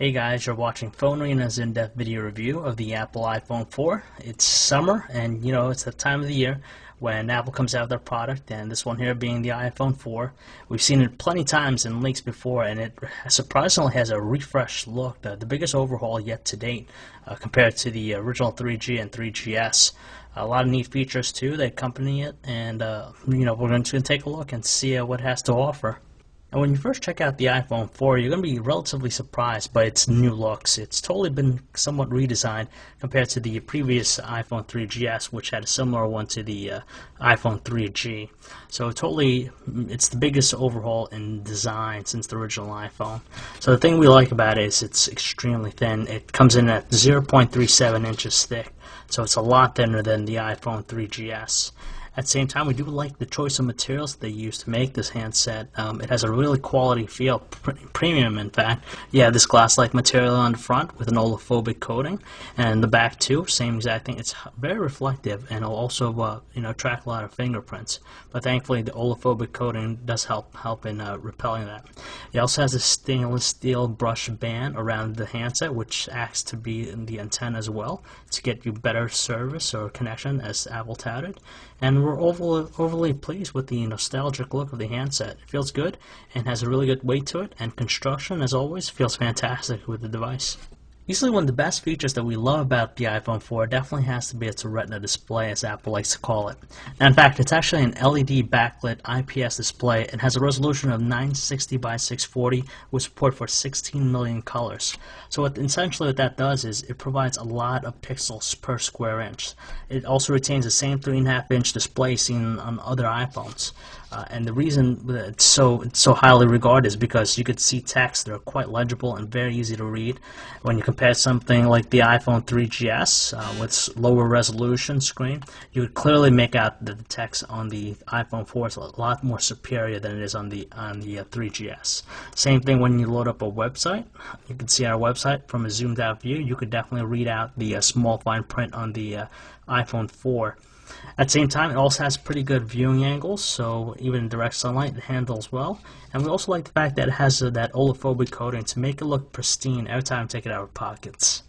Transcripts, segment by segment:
Hey guys, you're watching Phone Arena's in-depth video review of the Apple iPhone 4. It's summer, and you know, it's the time of the year when Apple comes out with their product, and this one here being the iPhone 4. We've seen it plenty times in leaks before, and it surprisingly has a refreshed look, the biggest overhaul yet to date compared to the original 3G and 3GS. A lot of neat features too that accompany it, and you know, we're going to take a look and see what it has to offer. And when you first check out the iPhone 4, you're going to be relatively surprised by its new looks. It's totally been somewhat redesigned compared to the previous iPhone 3GS, which had a similar one to the iPhone 3G. So it's the biggest overhaul in design since the original iPhone. So the thing we like about it is it's extremely thin. It comes in at 0.37 inches thick, so it's a lot thinner than the iPhone 3GS. At the same time, we do like the choice of materials they use to make this handset. It has a really quality feel, premium in fact. You have this glass-like material on the front with an olefophobic coating, and the back too, same exact thing. It's very reflective, and it'll also track a lot of fingerprints. But thankfully, the olefophobic coating does help in repelling that. It also has a stainless steel brush band around the handset, which acts to be in the antenna as well to get you better service or connection, as Apple touted. And we're overly pleased with the nostalgic look of the handset. It feels good and has a really good weight to it, and construction, as always, feels fantastic with the device. Easily one of the best features that we love about the iPhone 4 definitely has to be its Retina display, as Apple likes to call it. Now, in fact, it's actually an LED backlit IPS display. It has a resolution of 960 by 640 with support for 16 million colors. So essentially what that does is it provides a lot of pixels per square inch. It also retains the same 3.5-inch display seen on other iPhones. And the reason that it's so highly regarded is because you could see text that are quite legible and very easy to read. When you compare something like the iPhone 3GS with lower resolution screen, you would clearly make out that the text on the iPhone 4 is a lot more superior than it is on the 3GS. Same thing when you load up a website. You can see our website from a zoomed out view. You could definitely read out the small fine print on the iPhone 4. At the same time, it also has pretty good viewing angles, so even in direct sunlight it handles well. And we also like the fact that it has that olefophobic coating to make it look pristine every time you take it out of pockets.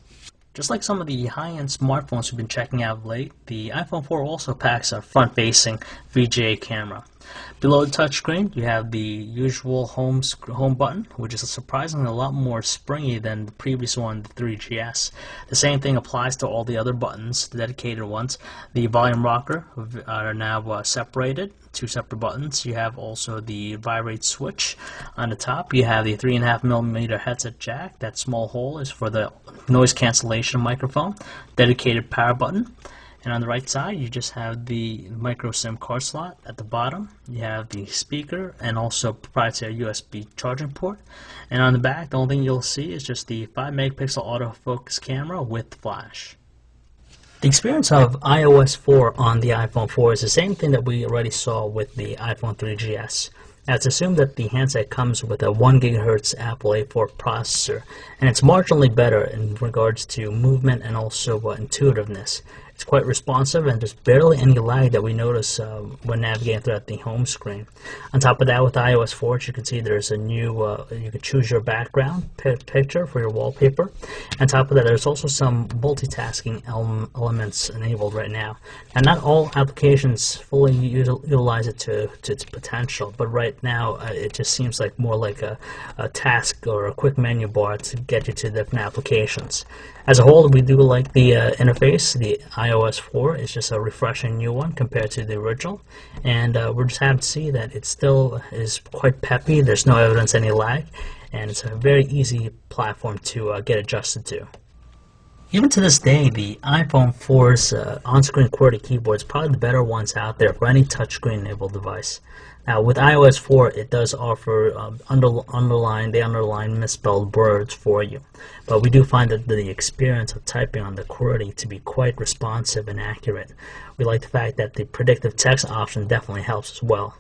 Just like some of the high-end smartphones we've been checking out of late, the iPhone 4 also packs a front-facing VGA camera. Below the touchscreen, you have the usual home button, which is surprisingly a lot more springy than the previous one, the 3GS. The same thing applies to all the other buttons, the dedicated ones. The volume rocker are now separated, two separate buttons. You have also the vibrate switch on the top. You have the 3.5mm headset jack. That small hole is for the noise cancellation microphone. Dedicated power button. And on the right side, you just have the micro SIM card slot. At the bottom, you have the speaker and also proprietary USB charging port. And on the back, the only thing you'll see is just the 5-megapixel autofocus camera with flash. The experience of iOS 4 on the iPhone 4 is the same thing that we already saw with the iPhone 3GS. Now, it's assumed that the handset comes with a 1 GHz Apple A4 processor, and it's marginally better in regards to movement and also intuitiveness. It's quite responsive, and there's barely any lag that we notice when navigating throughout the home screen. On top of that, with iOS 4, as you can see, there's a new, you can choose your background picture for your wallpaper. On top of that, there's also some multitasking elements enabled right now. And not all applications fully utilize it to its potential, but right now it just seems like more like a task or a quick menu bar to get you to different applications. As a whole, we do like the interface. The iOS 4 is just a refreshing new one compared to the original, and we're just happy to see that it still is quite peppy. There's no evidence of any lag, and it's a very easy platform to get adjusted to. Even to this day, the iPhone 4's on-screen QWERTY keyboard is probably the better ones out there for any touchscreen-enabled device. Now, with iOS 4, it does offer underline misspelled words for you, but we do find that the experience of typing on the QWERTY to be quite responsive and accurate. We like the fact that the predictive text option definitely helps as well.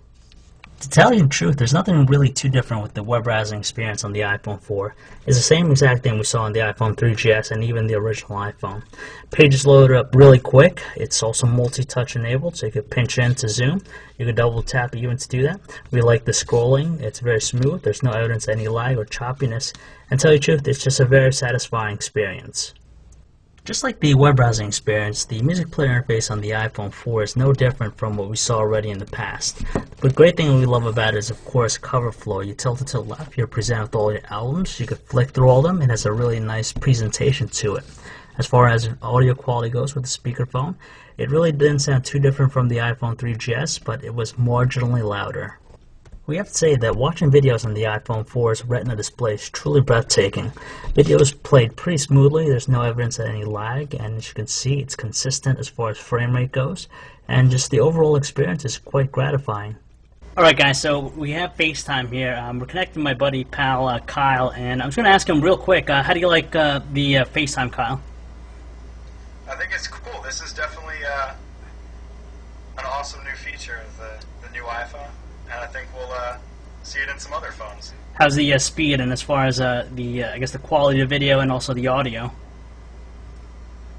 To tell you the truth, there's nothing really too different with the web browsing experience on the iPhone 4. It's the same exact thing we saw on the iPhone 3GS and even the original iPhone. Pages load up really quick. It's also multi-touch enabled, so you can pinch in to zoom. You can double tap even to do that. We like the scrolling. It's very smooth. There's no evidence of any lag or choppiness. And to tell you the truth, it's just a very satisfying experience. Just like the web browsing experience, the music player interface on the iPhone 4 is no different from what we saw already in the past. The great thing we love about it is, of course, cover flow. You tilt it to the left, you're presented with all your albums. You can flick through all of them. It has a really nice presentation to it. As far as audio quality goes with the speakerphone, it really didn't sound too different from the iPhone 3GS, but it was marginally louder. We have to say that watching videos on the iPhone 4's Retina display is truly breathtaking. Videos played pretty smoothly, there's no evidence of any lag, and as you can see, it's consistent as far as frame rate goes, and just the overall experience is quite gratifying. Alright guys, so we have FaceTime here. We're connecting my buddy, pal, Kyle, and I'm just going to ask him real quick, how do you like the FaceTime, Kyle? I think it's cool. This is definitely an awesome new feature of the new iPhone. And I think we'll see it in some other phones. How's the speed and as far as I guess the quality of video and also the audio?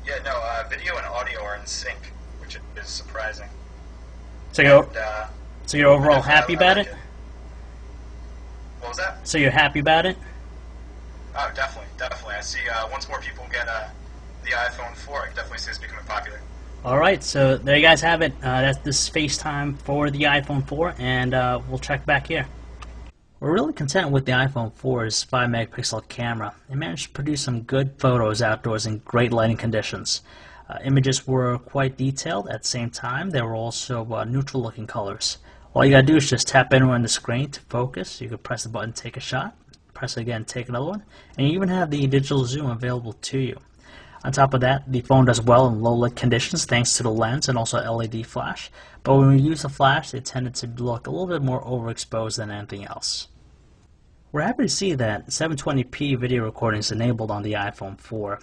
Yeah, no, video and audio are in sync, which is surprising. So you're overall happy about it? What was that? So you're happy about it? Oh, definitely, definitely. I see once more people get the iPhone 4, I can definitely see it's becoming popular. Alright, so there you guys have it. That's this FaceTime for the iPhone 4, and we'll check back here. We're really content with the iPhone 4's 5-megapixel camera. It managed to produce some good photos outdoors in great lighting conditions. Images were quite detailed. At the same time, they were also neutral looking colors. All you gotta do is just tap anywhere on the screen to focus. You can press the button, take a shot, press it again, take another one, and you even have the digital zoom available to you. On top of that, the phone does well in low light conditions thanks to the lens and also LED flash, but when we use the flash, it tended to look a little bit more overexposed than anything else. We're happy to see that 720p video recording is enabled on the iPhone 4.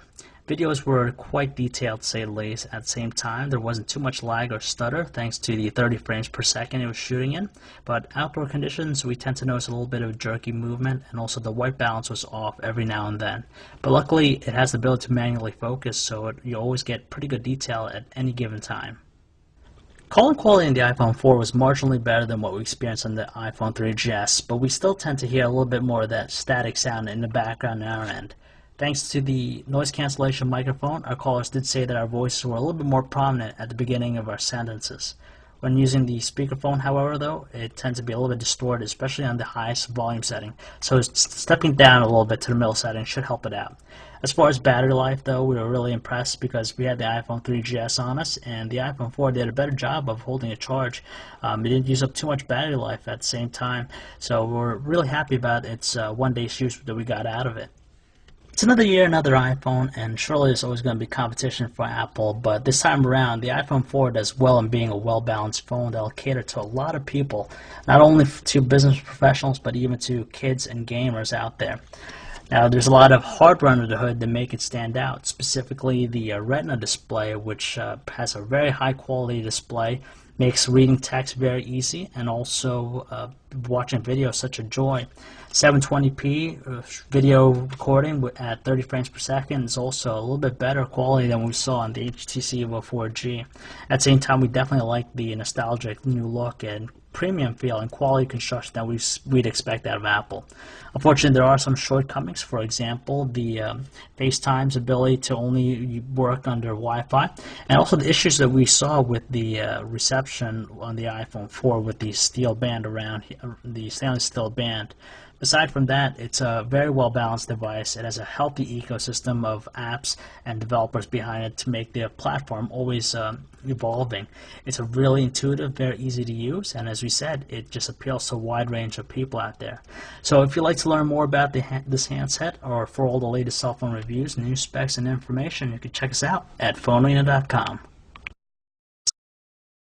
Videos were quite detailed, to say the least. At the same time, there wasn't too much lag or stutter thanks to the 30 frames per second it was shooting in, but outdoor conditions we tend to notice a little bit of jerky movement, and also the white balance was off every now and then. But luckily it has the ability to manually focus, so you always get pretty good detail at any given time. Calling quality in the iPhone 4 was marginally better than what we experienced on the iPhone 3GS, but we still tend to hear a little bit more of that static sound in the background on our end. Thanks to the noise cancellation microphone, our callers did say that our voices were a little bit more prominent at the beginning of our sentences. When using the speakerphone, however, though, it tends to be a little bit distorted, especially on the highest volume setting. So stepping down a little bit to the middle setting should help it out. As far as battery life, though, we were really impressed because we had the iPhone 3GS on us, and the iPhone 4 did a better job of holding a charge. It didn't use up too much battery life at the same time, so we're really happy about its one-day use that we got out of it. It's another year, another iPhone, and surely there's always going to be competition for Apple, but this time around, the iPhone 4 does well in being a well-balanced phone that'll cater to a lot of people, not only to business professionals, but even to kids and gamers out there. Now, there's a lot of hardware under the hood that make it stand out, specifically the Retina display, which has a very high-quality display, makes reading text very easy, and also watching video such a joy. 720p video recording at 30 frames per second is also a little bit better quality than we saw on the HTC Evo 4G. At the same time, we definitely like the nostalgic new look and premium feel and quality construction that we'd expect out of Apple. Unfortunately, there are some shortcomings. For example, the FaceTime's ability to only work under Wi-Fi, and also the issues that we saw with the reception on the iPhone 4 with the steel band around here, the stainless steel band. Aside from that, it's a very well-balanced device. It has a healthy ecosystem of apps and developers behind it to make the platform always evolving. It's a really intuitive, very easy to use, and as we said, it just appeals to a wide range of people out there. So if you'd like to learn more about this handset, or for all the latest cell phone reviews, news specs, and information, you can check us out at phonearena.com.